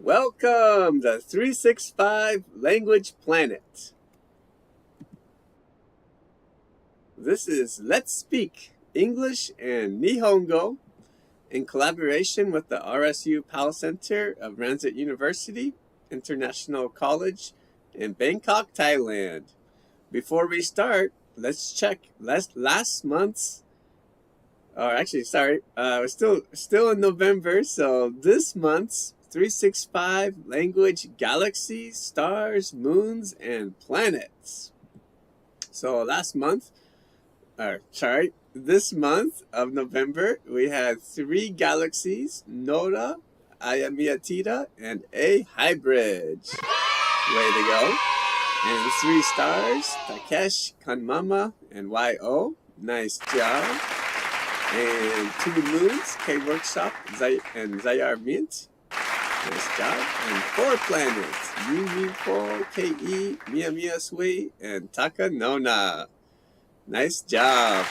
Welcome to 365 Language Planet. This is Let's Speak English and Nihongo in collaboration with the RSU PAL Center of Ramsat University International College in Bangkok, Thailand. Before we start, let's check last month's, we're still in November, so this month's 365 language galaxies, stars, moons, and planets. So this month of November, we had 3 galaxies, Nora, Ayamiatita, and a hybrid. Way to go. And 3 stars, Takesh, Kanmama, and YO. Nice job. And 2 moons, K-Workshop, and Zayar Mint. Nice job. And 4 planets, Yumi-Po, Ke, Mia Sui, and Taka Nona. Nice job.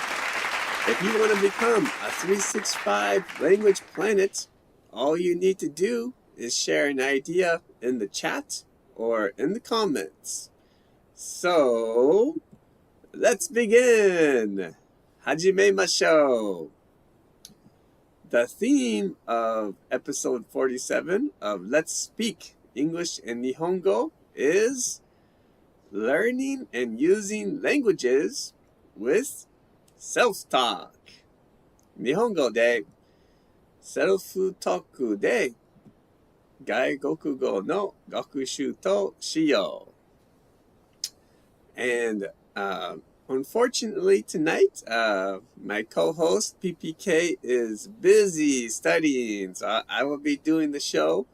If you want to become a 365 language planet, all you need to do is share an idea in the chat or in the comments. So, let's begin. Hajimemashou. The theme of episode 47 of Let's Speak English and Nihongo is learning and using languages with self-talk. 日本語でセルフトークで外国語の学習と使用。And unfortunately tonight, my co-host PPK is busy studying, so I will be doing the show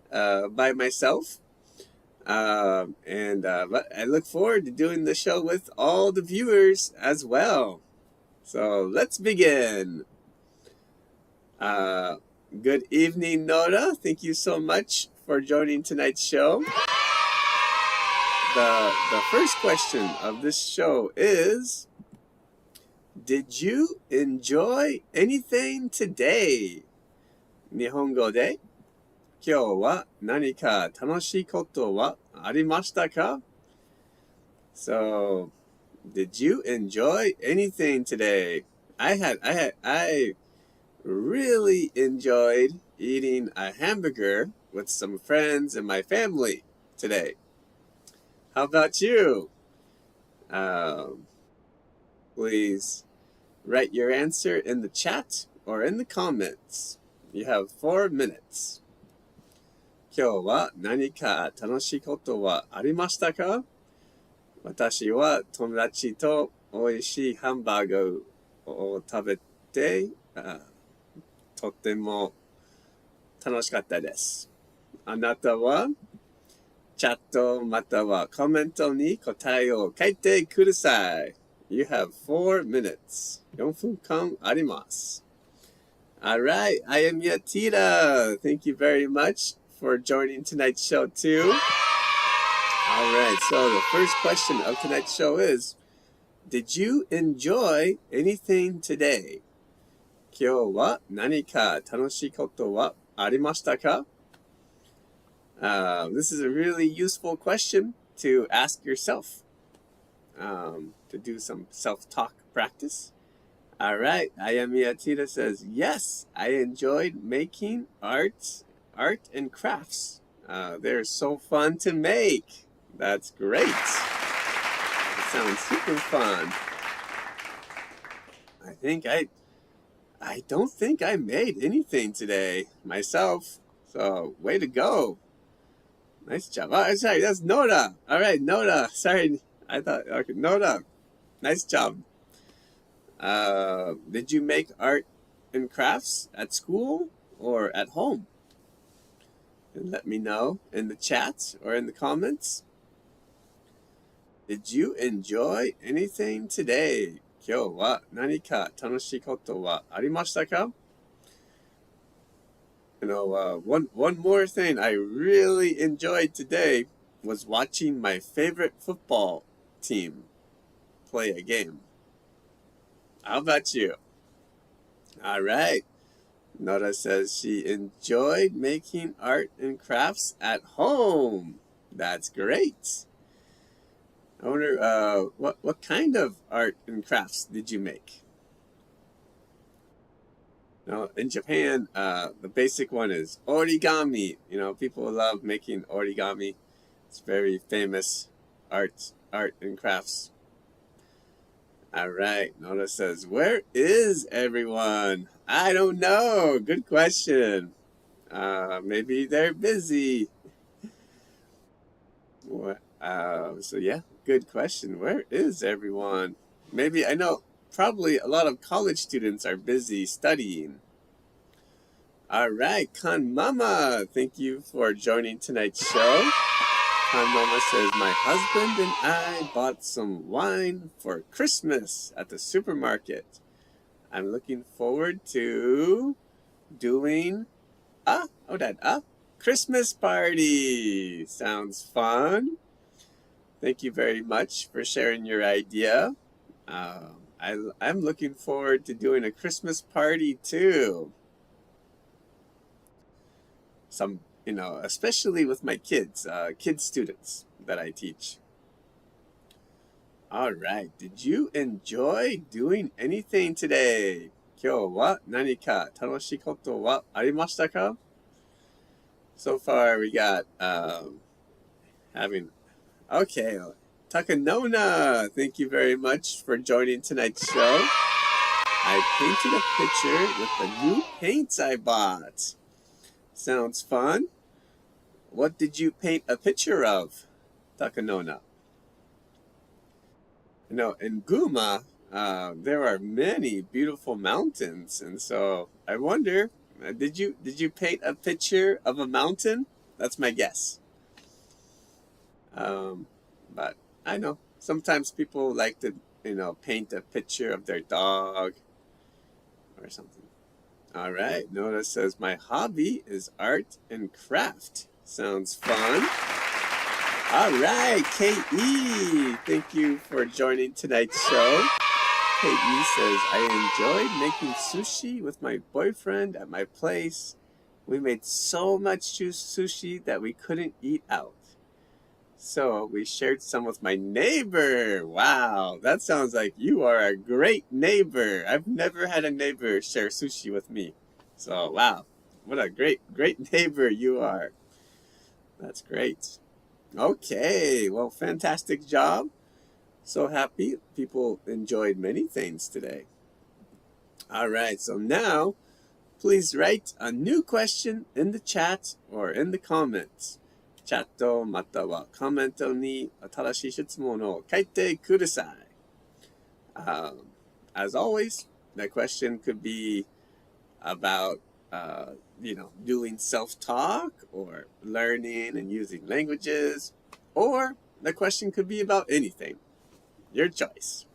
by myself. But I look forward to doing the show with all the viewers as well. So let's begin. Good evening, Nora. Thank you so much for joining tonight's show. The first question of this show is, did you enjoy anything today? 日本語で今日は何か楽しいことはありましたか? So, did you enjoy anything today? I really enjoyed eating a hamburger with some friends and my family today. How about you? Please write your answer in the chat or in the comments. You have 4 minutes. 今日は何か楽しいことはありましたか? 私は友達と美味しいハンバーグを食べて、とっても楽しかったです。あなたはチャットまたはコメントに答えを書いてください。You have 4 minutes. 4分間あります。Alright, I am Yatira. Thank you very much for joining tonight's show too. Alright, so the first question of tonight's show is, did you enjoy anything today? 今日は何か楽しいことはありましたか? This is a really useful question to ask yourself, to do some self-talk practice. Alright, Ayamiyatita says, yes, I enjoyed making art and crafts. They're so fun to make. That's great. It sounds super fun. I don't think I made anything today myself. So, way to go. Nice job. Oh, sorry, that's Nora. All right, Nora. Sorry, okay, Nora. Nice job. Did you make art and crafts at school or at home? And let me know in the chat or in the comments. Did you enjoy anything today? 今日は何か楽しいことはありましたか? One more thing I really enjoyed today was watching my favorite football team play a game. How about you? All right. Nora says she enjoyed making art and crafts at home. That's great. I wonder, what kind of art and crafts did you make? In Japan, the basic one is origami. People love making origami. It's very famous art and crafts. All right, Nora says, where is everyone? I don't know. Good question. Maybe they're busy. So yeah, good question. Where is everyone? Maybe, I know, probably a lot of college students are busy studying. All right, Kan Mama, thank you for joining tonight's show. Kan Mama says, my husband and I bought some wine for Christmas at the supermarket. I'm looking forward to doing a Christmas party. Sounds fun. Thank you very much for sharing your idea. I'm looking forward to doing a Christmas party too. Especially with my kids, students that I teach. All right. Did you enjoy doing anything today? 今日は何か楽しいことはありましたか? So far we got Okay, Takanona, thank you very much for joining tonight's show. I painted a picture with the new paints I bought. Sounds fun. What did you paint a picture of, Takanona? In Guma, there are many beautiful mountains, and so I wonder, did you paint a picture of a mountain? That's my guess. But I know sometimes people like to, paint a picture of their dog or something. All right. Nora says, my hobby is art and craft. Sounds fun. All right. K.E., thank you for joining tonight's show. K.E. says, I enjoyed making sushi with my boyfriend at my place. We made so much sushi that we couldn't eat out. So we shared some with my neighbor. Wow, that sounds like you are a great neighbor. I've never had a neighbor share sushi with me. So wow, what a great neighbor you are. That's great. Okay, well, fantastic job. So happy people enjoyed many things today. All right, so now please write a new question in the chat or in the comments. チャットまたはコメントに新しい質問を書いてください。As always, the question could be about, doing self-talk or learning and using languages, or the question could be about anything. Your choice.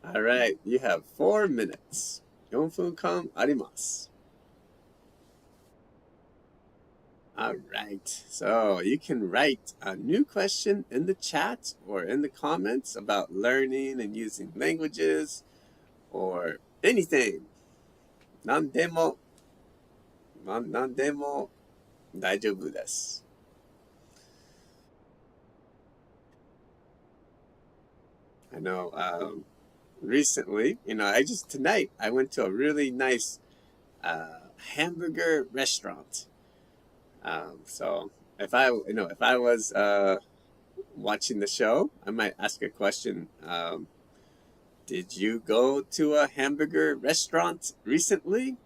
All right, you have 4 minutes. 4分間あります。All right, so you can write a new question in the chat or in the comments about learning and using languages or anything. 何でも大丈夫です。I know, recently, tonight I went to a really nice hamburger restaurant. So if I was watching the show, I might ask a question. Did you go to a hamburger restaurant recently?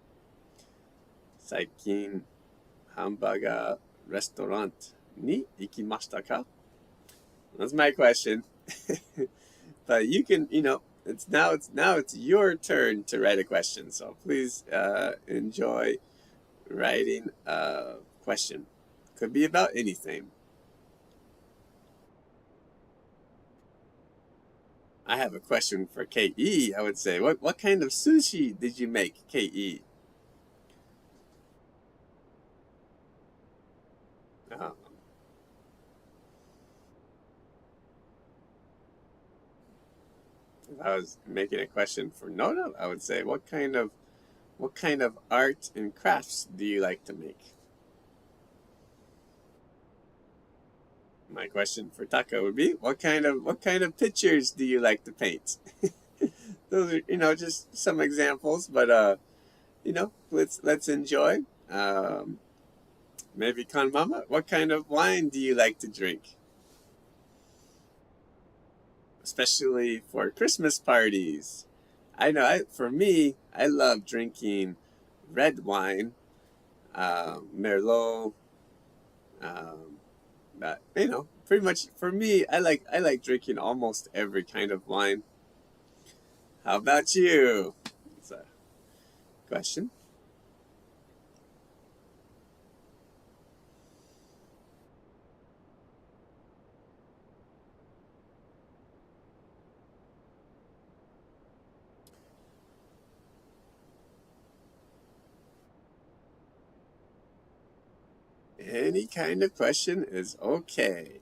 最近ハンバーガーレストランに行きましたか? That's my question. But you can, it's your turn to write a question. So please enjoy writing a question. Could be about anything. I have a question for K.E. I would say, what kind of sushi did you make, K.E.? If I was making a question for Nora, I would say, what kind of what kind of art and crafts do you like to make? My question for Taka would be, what kind of pictures do you like to paint? Those are, just some examples, but let's enjoy. Maybe Kanmama, what kind of wine do you like to drink? Especially for Christmas parties. I know, for me, I love drinking red wine, Merlot. But pretty much for me, I like drinking almost every kind of wine. How about you? That's a question. Any kind of question is okay.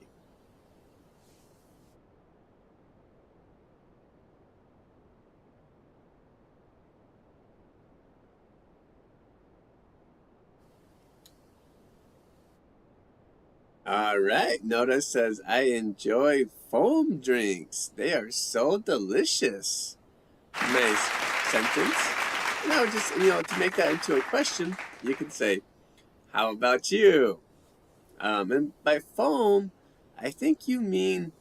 All right. Nora says, I enjoy foam drinks. They are so delicious. Nice sentence. Just, to make that into a question, you can say, how about you? And by foam, I think you mean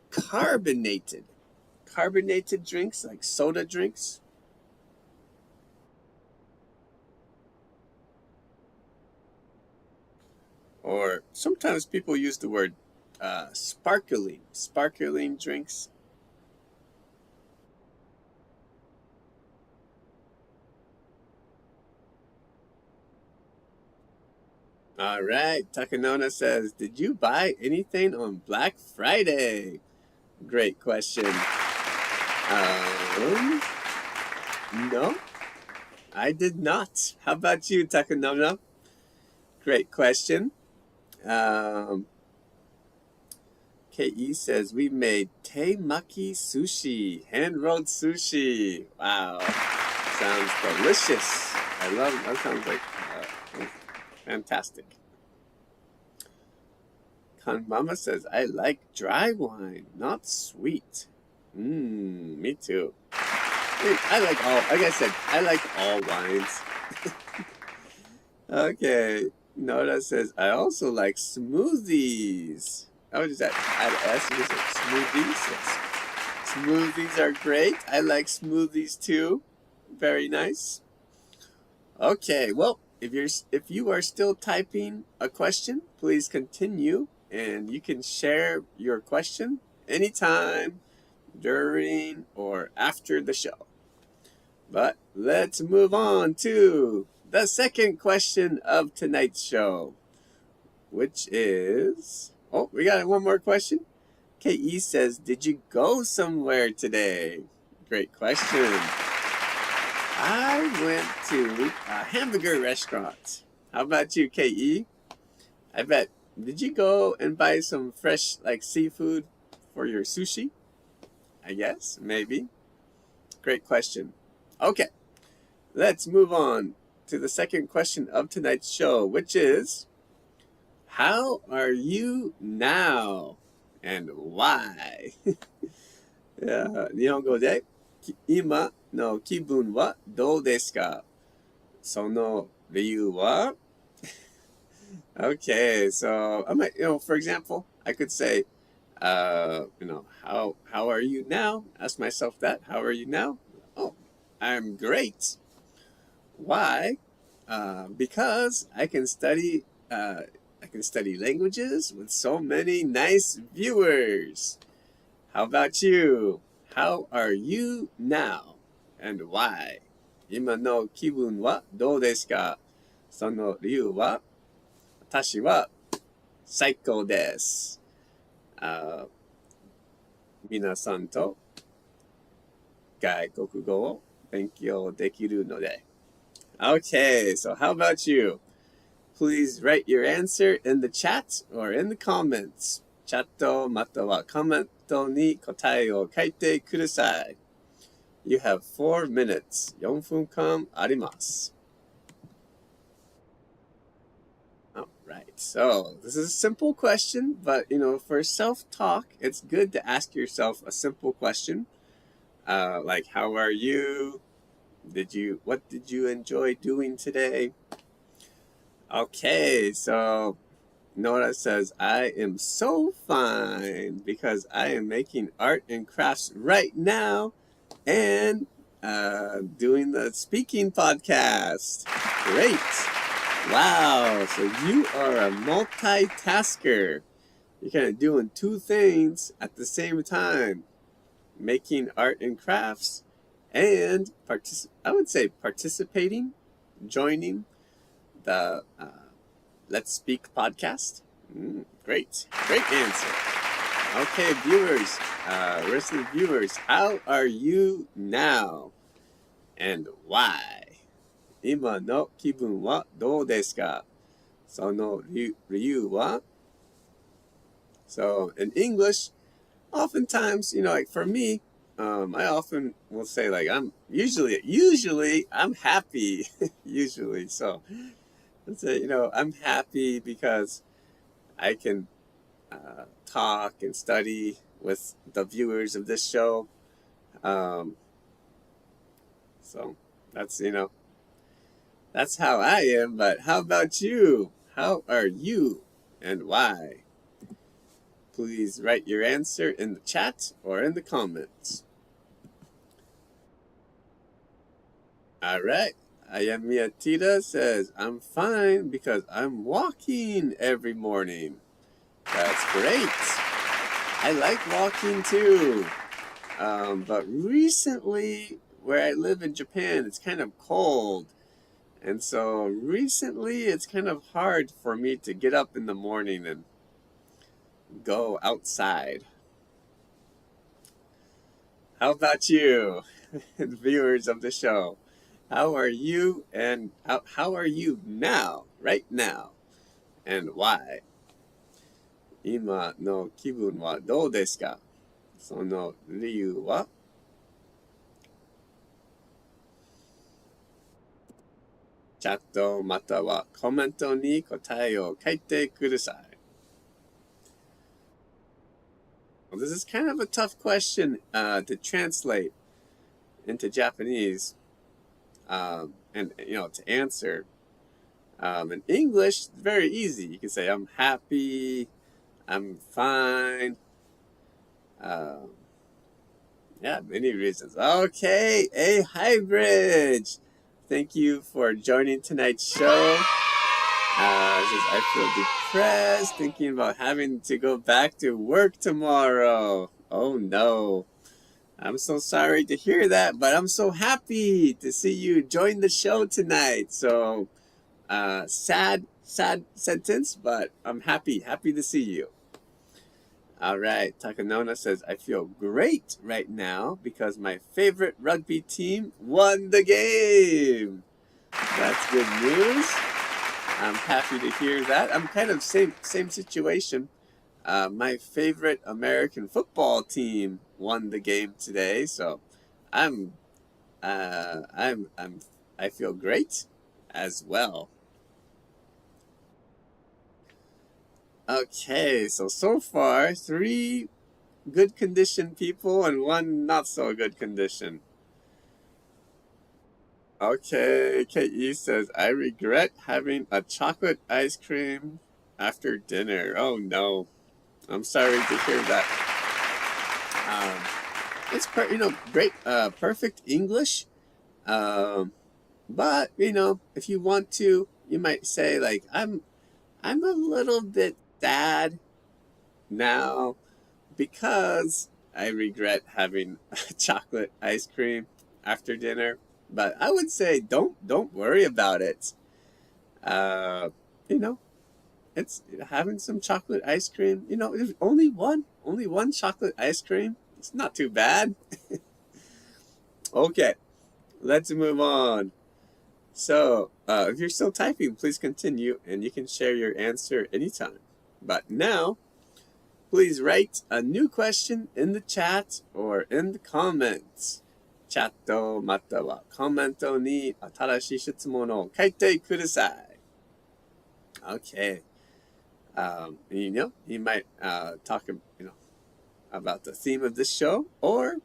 carbonated drinks, like soda drinks. Or sometimes people use the word sparkling drinks. All right, Takanona says, did you buy anything on Black Friday? Great question. No, I did not. How about you, Takanona? Great question. KE says, we made teimaki sushi, hand-rolled sushi. Wow, sounds delicious. I love it. That sounds like fantastic. Kanmama says, I like dry wine, not sweet. Me too. Like I said, I like all wines. Okay. Nora says, I also like smoothies. Oh, does that add S? Is it smoothies? Yes. Smoothies are great. I like smoothies too. Very nice. Okay, well, if you are still typing a question, please continue, and you can share your question anytime during or after the show. But let's move on to the second question of tonight's show, which is, we got one more question. KE says, did you go somewhere today? Great question. I went to a hamburger restaurant. How about you, KE? I bet. Did you go and buy some fresh, seafood for your sushi? I guess, maybe. Great question. Okay, let's move on to the second question of tonight's show, which is, how are you now and why? 日本語で、今の気分はどうですか？その理由は？ Okay, so I might, for example, I could say, how are you now? Ask myself that. How are you now? Oh, I'm great. Why? Because I can study languages with so many nice viewers. How about you? How are you now? And why? 今の気分はどうですか？その理由は、私は最高です。皆さんと外国語を勉強できるので。Okay, so how about you? Please write your answer in the chat or in the comments. チャットまたはコメントに答えを書いてください。You have 4 minutes. 4分間あります。Alright, so this is a simple question, but for self-talk, it's good to ask yourself a simple question. Like, how are you? What did you enjoy doing today? Okay, so Nora says, I am so fine because I am making art and crafts right now and doing the speaking podcast. Great. Wow, so you are a multitasker. You're kind of doing 2 things at the same time. Making art and crafts and I would say participating, joining the Let's Speak podcast. Great answer. Okay, viewers, rest of the viewers, how are you now and why? 今の気分はどうですか？その理由は？ So in English, oftentimes, like for me, I often will say like I'm usually I'm happy. Usually, so let's say I'm happy because I can talk and study with the viewers of this show. So that's how I am. But how about you? How are you and why? Please write your answer in the chat or in the comments. All right. Ayamiya Tita says, I'm fine because I'm walking every morning. That's great. I like walking too. But recently, where I live in Japan, it's kind of cold. And so recently, it's kind of hard for me to get up in the morning and go outside. How about you, viewers of the show? How are you and how are you now, right now, and why? 今の気分はどうですか？その理由は？チャットまたはコメントに答えを書いてください。Well, this is kind of a tough question to translate into Japanese and to answer. In English, it's very easy. You can say, I'm happy, I'm fine. Many reasons. Okay, a hybrid. Thank you for joining tonight's show. Says, I feel depressed thinking about having to go back to work tomorrow. Oh no. I'm so sorry to hear that, but I'm so happy to see you join the show tonight. So, sad sentence, but I'm happy to see you. All right, Takanona says, I feel great right now because my favorite rugby team won the game. That's good news. I'm happy to hear that. I'm kind of same situation. My favorite American football team won the game today, so I feel great as well. Okay, so far 3 good condition people and 1 not so good condition. Okay, K.E. says, I regret having a chocolate ice cream after dinner. Oh no, I'm sorry to hear that. It's great, perfect English. But if you want to, you might say like, I'm a little bit sad now because I regret having chocolate ice cream after dinner. But I would say don't worry about it. It's having some chocolate ice cream. There's only one chocolate ice cream. It's not too bad. Okay, let's move on. So, if you're still typing, please continue, and you can share your answer anytime. But now, please write a new question in the chat or in the comments. チャットまたはコメントに新しい質問を書いてください。Okay. You might talk, about the theme of this show, or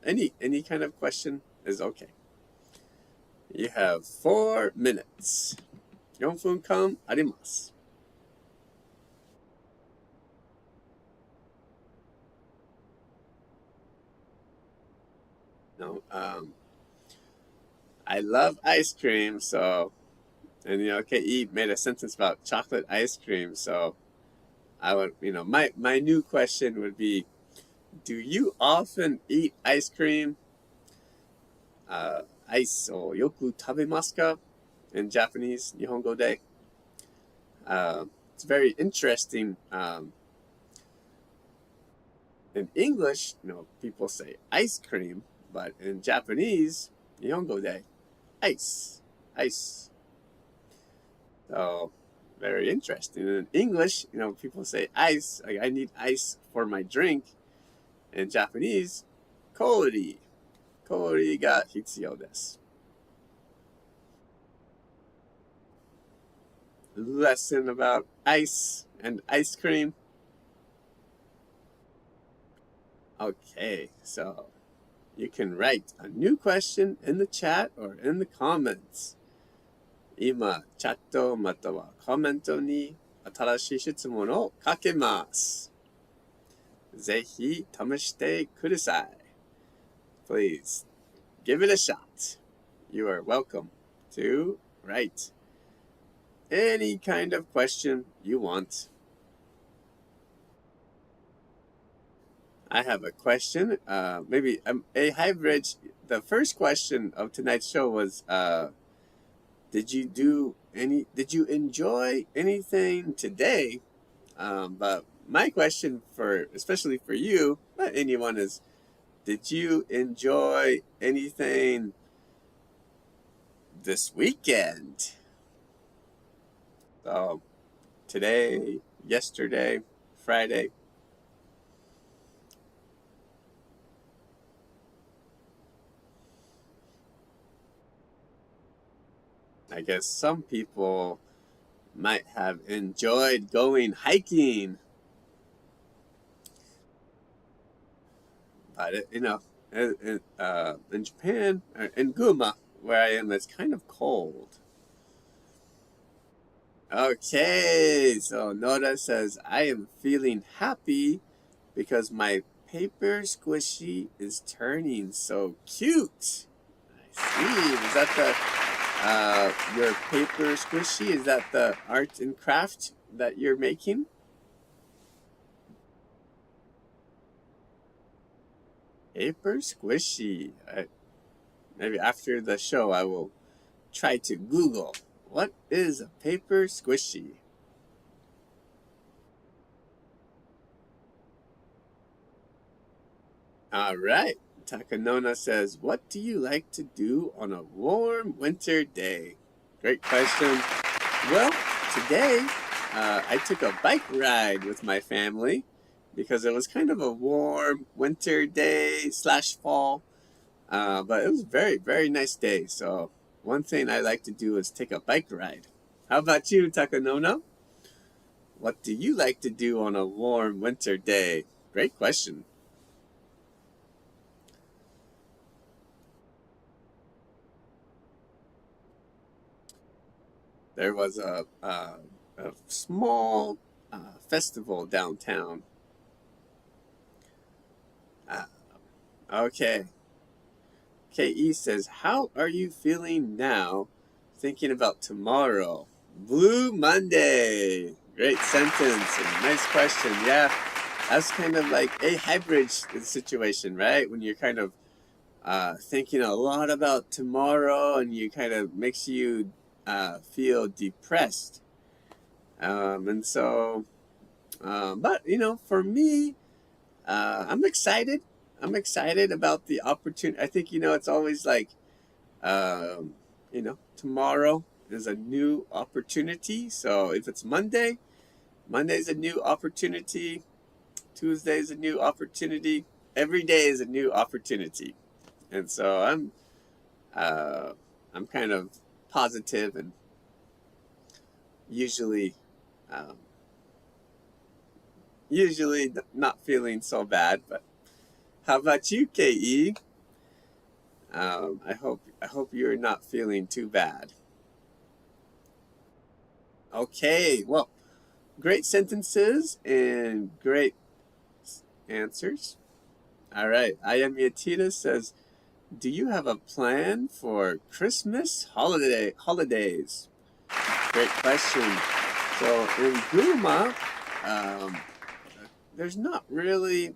any kind of question is okay. You have 4 minutes. 4分間あります。No, I love ice cream, so, and Kei made a sentence about chocolate ice cream, so I would, my new question would be, do you often eat ice cream? アイスをよく食べますか? In Japanese, 日本語で。It's very interesting. In English, people say ice cream, but in Japanese, 日本語で ice. So, very interesting. In English, people say ice, like I need ice for my drink. In Japanese, 氷が必要です。Lesson about ice and ice cream. Okay, so you can write a new question in the chat or in the comments. 今、チャットまたはコメントに新しい質問を書けます。ぜひ試してください。Please give it a shot. You are welcome to write any kind of question you want. I have a question. Maybe a hybrid. The first question of tonight's show was, did you enjoy anything today? But my question especially for you, but anyone is, did you enjoy anything this weekend? So, today, yesterday, Friday. I guess some people might have enjoyed going hiking. But, in Japan, in Guma, where I am, it's kind of cold. Okay, so Nora says, I am feeling happy because my paper squishy is turning so cute. I see. Is that your paper squishy? Is that the art and craft that you're making? Paper squishy. Maybe after the show, I will try to Google. What is a paper squishy? All right. Takanona says, what do you like to do on a warm winter day? Great question. Well, today I took a bike ride with my family because it was kind of a warm winter day / fall. But it was a very, very nice day. So one thing I like to do is take a bike ride. How about you, Takanona? What do you like to do on a warm winter day? Great question. There was a small festival downtown. Okay. Ke says, how are you feeling now thinking about tomorrow? Blue Monday. Great sentence and nice question. Yeah, that's kind of like a hybrid situation, right? When you're kind of thinking a lot about tomorrow and you kind of makes you feel depressed. And so, but for me, I'm excited. I'm excited about the opportunity. I think, it's always like, tomorrow is a new opportunity. So if it's Monday's a new opportunity. Tuesday's a new opportunity. Every day is a new opportunity. And so I'm kind of positive and usually not feeling so bad. But how about you, KE? I hope you're not feeling too bad. Okay, well, great sentences and great answers. All right, Ayamiyatita says, do you have a plan for Christmas holidays? Great question. So in Burma, there's not really,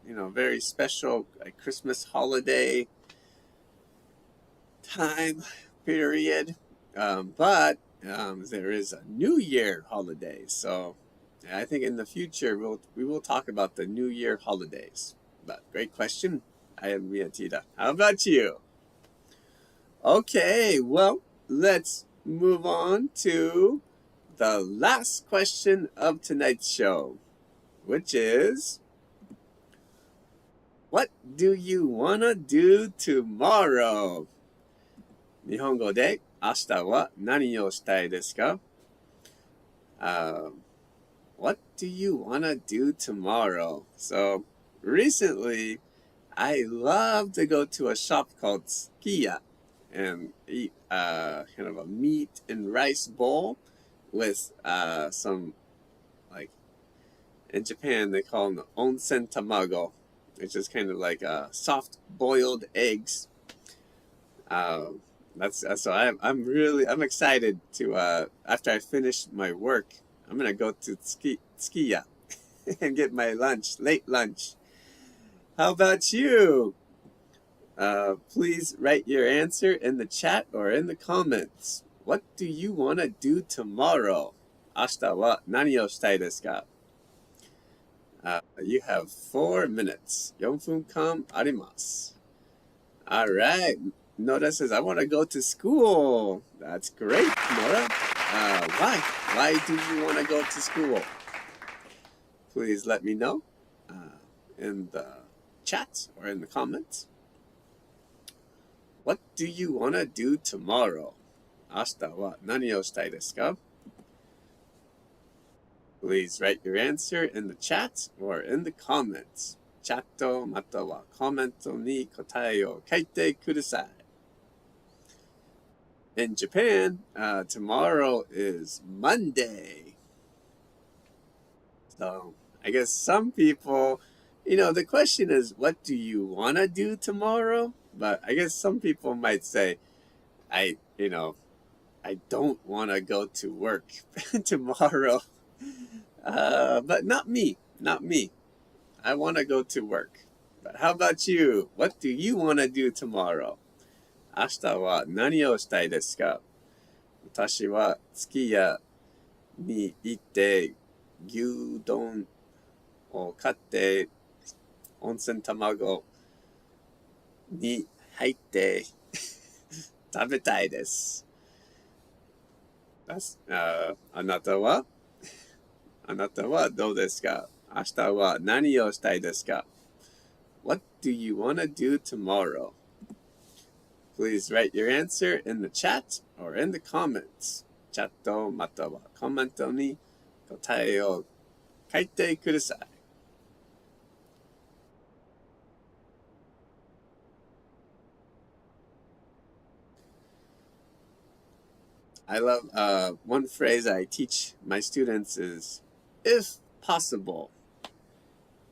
very special Christmas holiday time period, but there is a New Year holiday. So I think in the future we will talk about the New Year holidays. But great question. I am Miyatida. How about you? Okay, well, let's move on to the last question of tonight's show, which is, what do you wanna do tomorrow? 日本語で明日は何をしたいですか? What do you wanna do tomorrow? So recently, I love to go to a shop called Skiya and eat kind of a meat and rice bowl with some, like, in Japan they call them onsen tamago, which is kind of like soft boiled eggs. I'm excited to after I finish my work, I'm gonna go to Skiya and get my late lunch. How about you? Please write your answer in the chat or in the comments. What do you want to do tomorrow? 明日は何をしたいですか? You have 4 minutes. 4分間あります. All right. Nora says, I want to go to school. That's great, Nora. Why? Why do you want to go to school? Please let me know in the chat or in the comments. What do you want to do tomorrow? 明日は何をしたいですか? Please write your answer in the chat or in the comments. チャットまたはコメントに答えを書いてください. In Japan, tomorrow is Monday. So I guess some people, the question is, what do you want to do tomorrow? But I guess some people might say, I don't want to go to work tomorrow. But not me. I want to go to work. But how about you? What do you want to do tomorrow? 明日は何をしたいですか? 私はすき家に行って牛丼を買って温泉卵に入って食べたいです。あなたはどうですか? 明日は何をしたいですか? What do you want to do tomorrow? Please write your answer in the chat or in the comments. チャットまたはコメントに答えを書いてください。I love one phrase I teach my students is, if possible,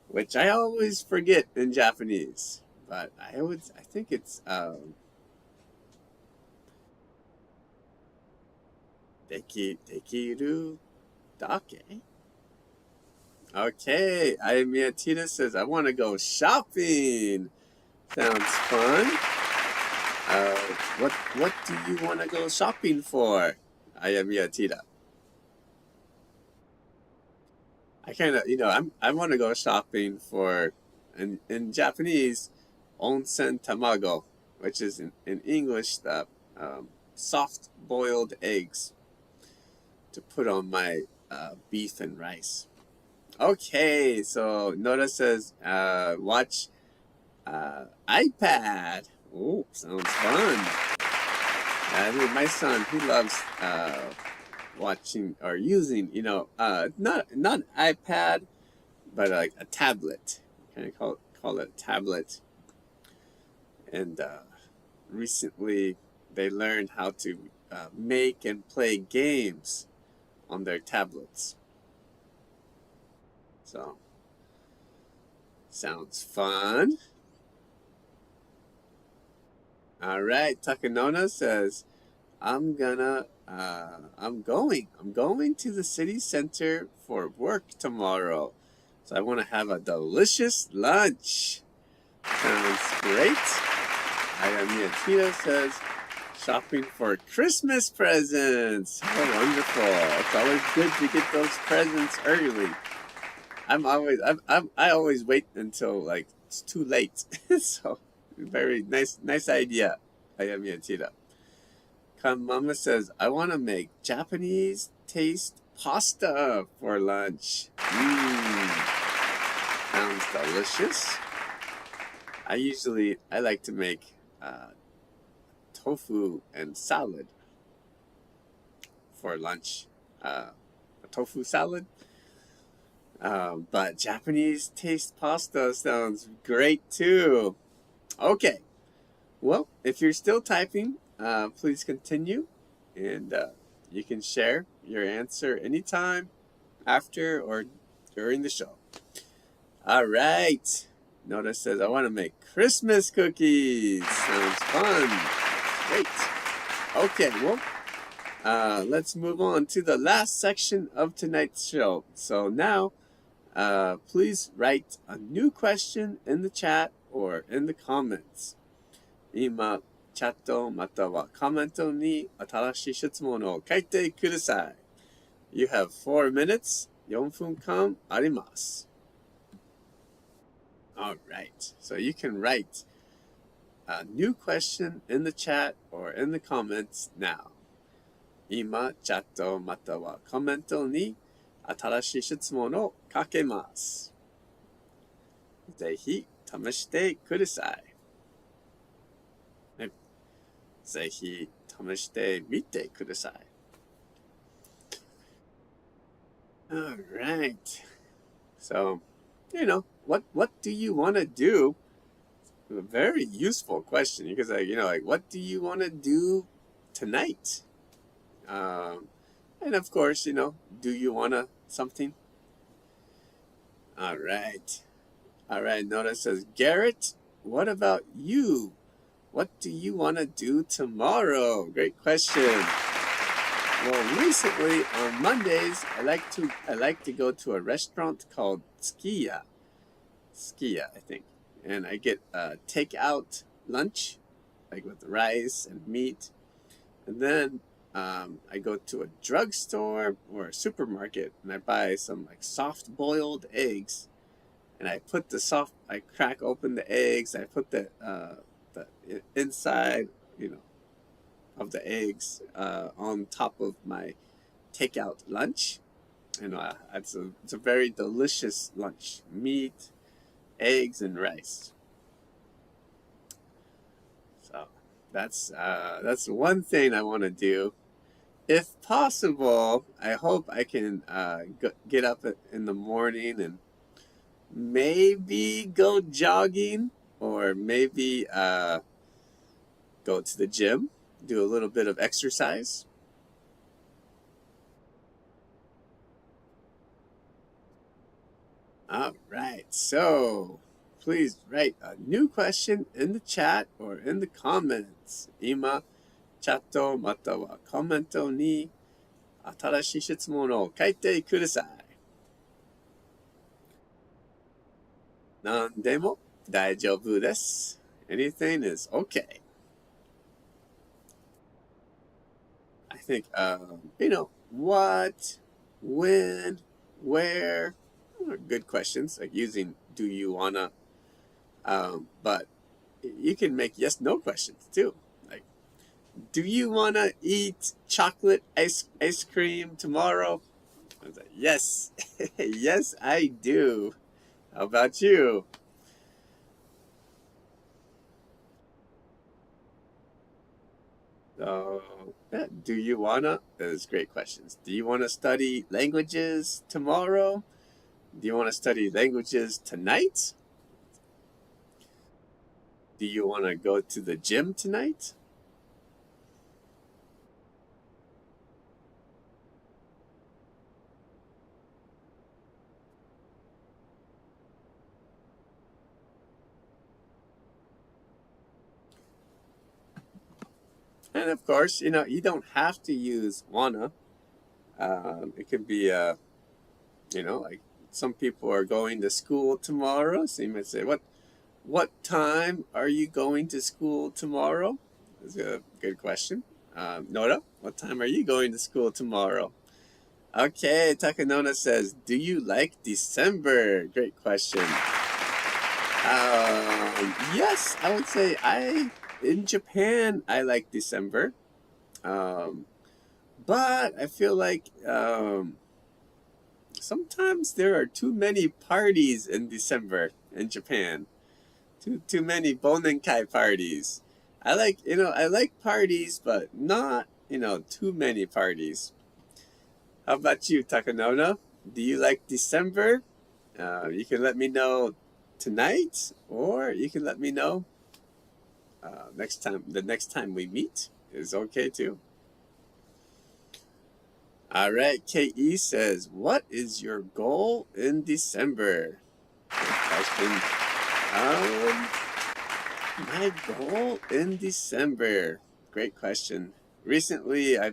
which I always forget in Japanese, but I think it's できるだけ? Okay, Ayamiyatita says, I want to go shopping. Sounds fun. What do you want to go shopping for, Ayamiyatita? I kind of, I want to go shopping for, in Japanese, onsen tamago, which is in English, the soft boiled eggs to put on my beef and rice. Okay, so Nora says, watch iPad. Oh, sounds fun. My son, he loves watching or using, not iPad, but like a tablet. Kind of call it a tablet. And recently, they learned how to make and play games on their tablets. So, sounds fun. All right, Takanona says, I'm going to the city center for work tomorrow. So I want to have a delicious lunch. Sounds great. Ayamiyatita says, shopping for Christmas presents. Oh, wonderful. It's always good to get those presents early. I always wait until like it's too late. So very nice idea. Ayamiyatita. Mama says, I want to make Japanese taste pasta for lunch. Sounds delicious. I like to make tofu and salad for lunch. A tofu salad. But Japanese taste pasta sounds great too. Okay. Well, if you're still typing, please continue, and you can share your answer anytime after or during the show. All right. Nora says, I want to make Christmas cookies. Sounds fun. Great. Okay, well, let's move on to the last section of tonight's show. So now, please write a new question in the chat or in the comments. 今チャットまたはコメントに新しい質問を書いてください。You have 4 minutes. 4分間あります。Alright, so you can write a new question in the chat or in the comments now. 今チャットまたはコメントに新しい質問を書けます。ぜひ試してください。ぜひ試してみてください。All right. So, what do you want to do? A very useful question because, what do you want to do tonight? And of course, do you want to something? All right. Nora says, Garrett, what about you? What do you want to do tomorrow? Great question. Well, recently on Mondays, I like to go to a restaurant called Skia, I think, and I get takeout lunch, like with rice and meat, and then I go to a drugstore or a supermarket and I buy some like soft boiled eggs, and I crack open the eggs, I put the inside, of the eggs on top of my takeout lunch. And it's a very delicious lunch. Meat, eggs, and rice. So that's one thing I want to do. If possible, I hope I can get up in the morning and maybe go jogging, or maybe go to the gym, do a little bit of exercise. All right, so please write a new question in the chat or in the comments. 今、チャットまたはコメントに新しい質問を書いてください。何でも大丈夫です。Anything is okay. I think, what, when, where, are good questions, like using do you wanna, but you can make yes, no questions too. Like, do you wanna eat chocolate ice cream tomorrow? I was like, yes, yes, I do. How about you? So, yeah, do you wanna? Those great questions. Do you wanna study languages tomorrow? Do you wanna study languages tonight? Do you wanna go to the gym tonight? And of course, you don't have to use wanna. It could be, like some people are going to school tomorrow. So you might say, what time are you going to school tomorrow? That's a good question. Nora, what time are you going to school tomorrow? Okay, Takanona says, do you like December? Great question. Yes, I would say in Japan, I like December. But I feel like sometimes there are too many parties in December in Japan. Too many Bonenkai parties. I like parties, but not, too many parties. How about you, Takanona? Do you like December? You can let me know tonight, or you can let me know next time. The next time we meet is okay too. All right, KE says, what is your goal in December? Good question. My goal in December. Great question. Recently, I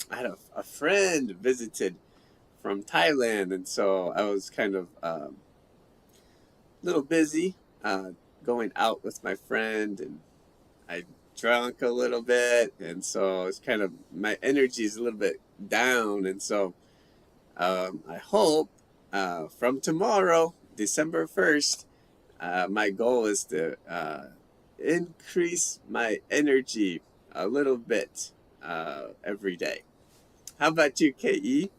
had a friend visited from Thailand, and so I was kind of a little busy going out with my friend, and I drank a little bit, and so it's kind of, my energy is a little bit down, and so I hope from tomorrow, December 1st, my goal is to increase my energy a little bit every day. How about you, KE?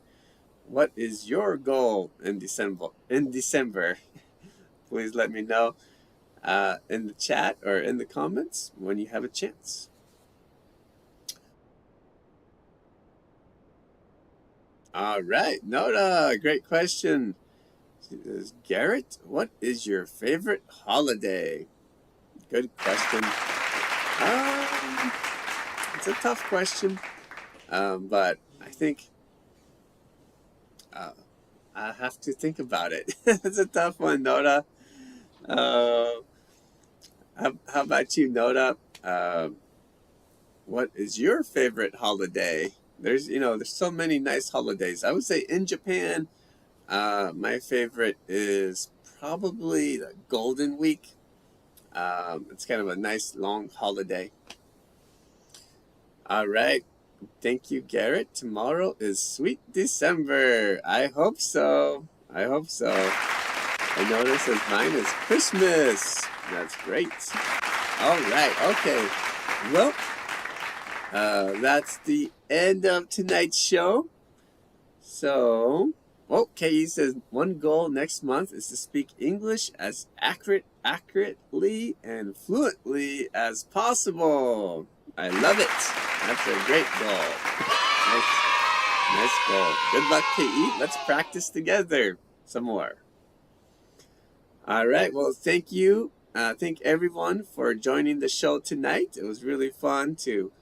What is your goal in December? Please let me know in the chat or in the comments when you have a chance. All right, Nora, great question. She says, Garrett, what is your favorite holiday? Good question. It's a tough question, but I think I have to think about it. It's a tough one, Nora. How about you, Nora? What is your favorite holiday? There's so many nice holidays. I would say in Japan, my favorite is probably the Golden Week. It's kind of a nice long holiday. All right. Thank you, Garrett. Tomorrow is Sweet December. I hope so. I notice that mine is Christmas. That's great. All right. Okay. Well, that's the end of tonight's show. So, KE says one goal next month is to speak English as accurately and fluently as possible. I love it. That's a great goal. Nice goal. Good luck, KE. Let's practice together some more. All right. Well, thank you. Thank everyone for joining the show tonight. It was really fun to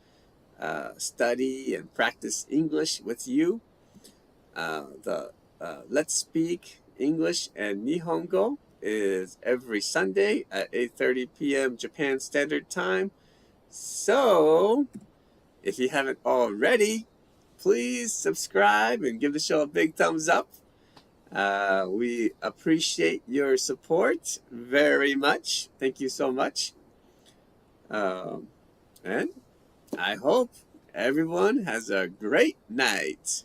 study and practice English with you. The Let's Speak English and Nihongo is every Sunday at 8:30 p.m. Japan Standard Time. So, if you haven't already, please subscribe and give the show a big thumbs up. We appreciate your support very much. Thank you so much. And I hope everyone has a great night.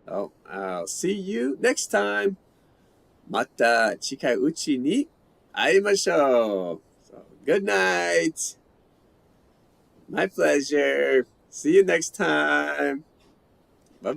So I'll see you next time. また近いうちに会いましょう. So, good night. My pleasure. See you next time.